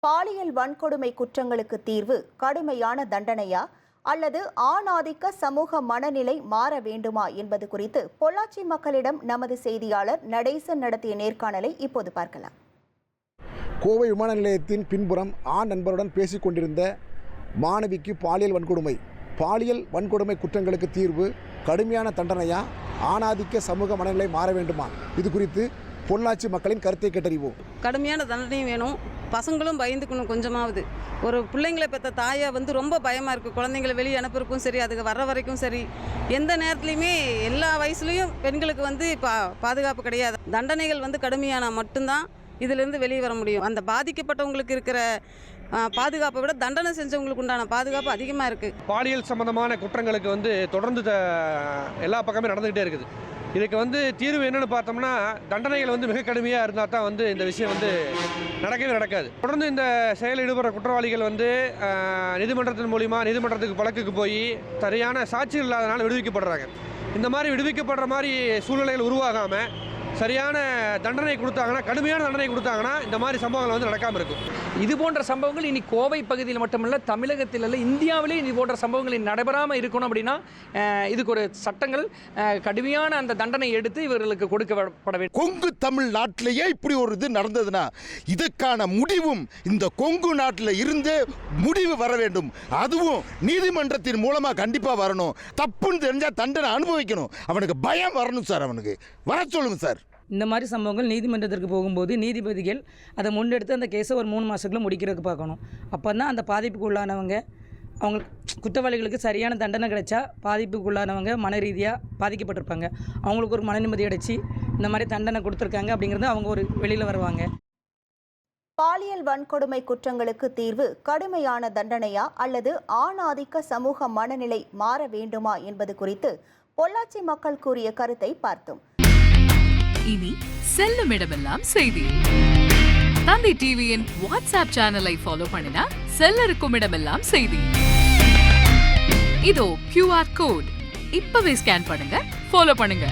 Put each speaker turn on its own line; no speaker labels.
பாலியல் வன்கொடுமை குற்றங்களுக்கு தீர்வு கடுமையான தண்டனையா அல்லது ஆணாதிக்க சமூக மனநிலை மாற வேண்டுமா என்பது குறித்து பொள்ளாச்சி மக்களிடம் நமது செய்தியாளர் நடேசன் நடத்திய நேர்காணலை இப்போது பார்க்கலாம்.
கோவை விமான நிலையத்தின் பின்புறம் ஆண் நண்பருடன் பேசிக் கொண்டிருந்த மாணவிக்கு பாலியல் வன்கொடுமை குற்றங்களுக்கு தீர்வு கடுமையான தண்டனையா ஆணாதிக்க சமூக மனநிலை மாற வேண்டுமா? இது குறித்து பொள்ளாச்சி மக்களின் கருத்தை கேட்டறிவோம்.
கடுமையான தண்டனையும் வேணும், பசங்களும் பயந்துக்கணும். கொஞ்சமாவது ஒரு பிள்ளைங்களை பெற்ற தாயை ரொம்ப பயமாக இருக்குது. குழந்தைங்களை வெளியே அனுப்புறதுக்கும் சரி, அதுக்கு வர்ற வரைக்கும் சரி, எந்த நேரத்துலையுமே எல்லா வயசுலேயும் பெண்களுக்கு இப்போ பாதுகாப்பு கிடையாது. தண்டனைகள் கடுமையான மட்டும்தான் இதிலிருந்து வெளியே வர முடியும். அந்த பாதிக்கப்பட்டவங்களுக்கு இருக்கிற பாதுகாப்பை விட தண்டனை செஞ்சவங்களுக்கு உண்டான பாதுகாப்பு அதிகமாக இருக்குது.
பாலியல் சம்பந்தமான குற்றங்களுக்கு தொடர்ந்து எல்லா பக்கமே நடந்துகிட்டே இருக்குது. இதுக்கு தீர்வு என்னென்னு பார்த்தோம்னா, தண்டனைகள் மிக கடுமையாக இருந்தால் தான் இந்த விஷயம் நடக்கவே நடக்காது. தொடர்ந்து இந்த செயலில் ஈடுபடுற குற்றவாளிகள் நீதிமன்றத்தின் மூலிமா நீதிமன்றத்துக்கு வழக்குக்கு போய் சரியான சாட்சிகள் இல்லாதனால விடுவிக்கப்படுறாங்க. இந்த மாதிரி விடுவிக்கப்படுற மாதிரி சூழ்நிலைகள் உருவாகாமல் சரியான தண்டனை கொடுத்தாங்கன்னா, கடுமையான தண்டனை கொடுத்தாங்கன்னா இந்த மாதிரி சம்பவங்கள் நடக்காமல் இருக்கும்.
இது போன்ற சம்பவங்கள் இனி கோவை பகுதியில் மட்டுமல்ல, தமிழகத்தில் அல்ல, இந்தியாவிலே இது போன்ற சம்பவங்கள் நடைபெறாமல் இருக்கணும். அப்படின்னா இதுக்கு ஒரு சட்டங்கள் கடுமையான அந்த தண்டனை எடுத்து இவர்களுக்கு கொடுக்கப்பட வேண்டும்.
கொங்கு தமிழ் நாட்டிலேயே இப்படி ஒரு இது நடந்ததுன்னா இதுக்கான முடிவும் இந்த கொங்கு நாட்டில் இருந்து முடிவு வர வேண்டும். அதுவும் நீதிமன்றத்தின் மூலமாக கண்டிப்பாக வரணும். தப்புன்னு தெரிஞ்சால் தண்டனை அனுபவிக்கணும். அவனுக்கு பயம் வரணும் சார். அவனுக்கு வர சொல்லுங்க சார்.
இந்த மாதிரி சம்பவங்கள் நீதிமன்றத்திற்கு போகும்போது நீதிபதிகள் அதை முன்னெடுத்து அந்த கேஸை ஒரு 3 மாதத்துக்குள்ள முடிக்கிறதுக்கு பார்க்கணும். அப்போ தான் அந்த பாதிப்புக்கு உள்ளானவங்க, அவங்க குற்றவாளிகளுக்கு சரியான தண்டனை கிடைச்சா பாதிப்புக்கு உள்ளானவங்க மன ரீதியாக பாதிக்கப்பட்டிருப்பாங்க. அவங்களுக்கு ஒரு மன நிம்மதி அடைச்சி இந்த மாதிரி தண்டனை கொடுத்துருக்காங்க அப்படிங்கிறது அவங்க ஒரு வெளியில் வருவாங்க.
பாலியல் வன்கொடுமை குற்றங்களுக்கு தீர்வு கடுமையான தண்டனையா அல்லது ஆணாதிக்க சமூக மனநிலை மாற வேண்டுமா என்பது குறித்து பொள்ளாச்சி மக்கள் கூறிய கருத்தை பார்த்தோம்.
இனி செல்லும் இடமெல்லாம் செய்தி. தந்தை டிவியின் வாட்ஸ்அப் சேனலை ஃபாலோ பண்ணினா செல்லருக்கும் இடமெல்லாம் செய்தி. இதோ QR கோட் இப்பவே ஸ்கேன் பண்ணுங்க, ஃபாலோ பண்ணுங்க.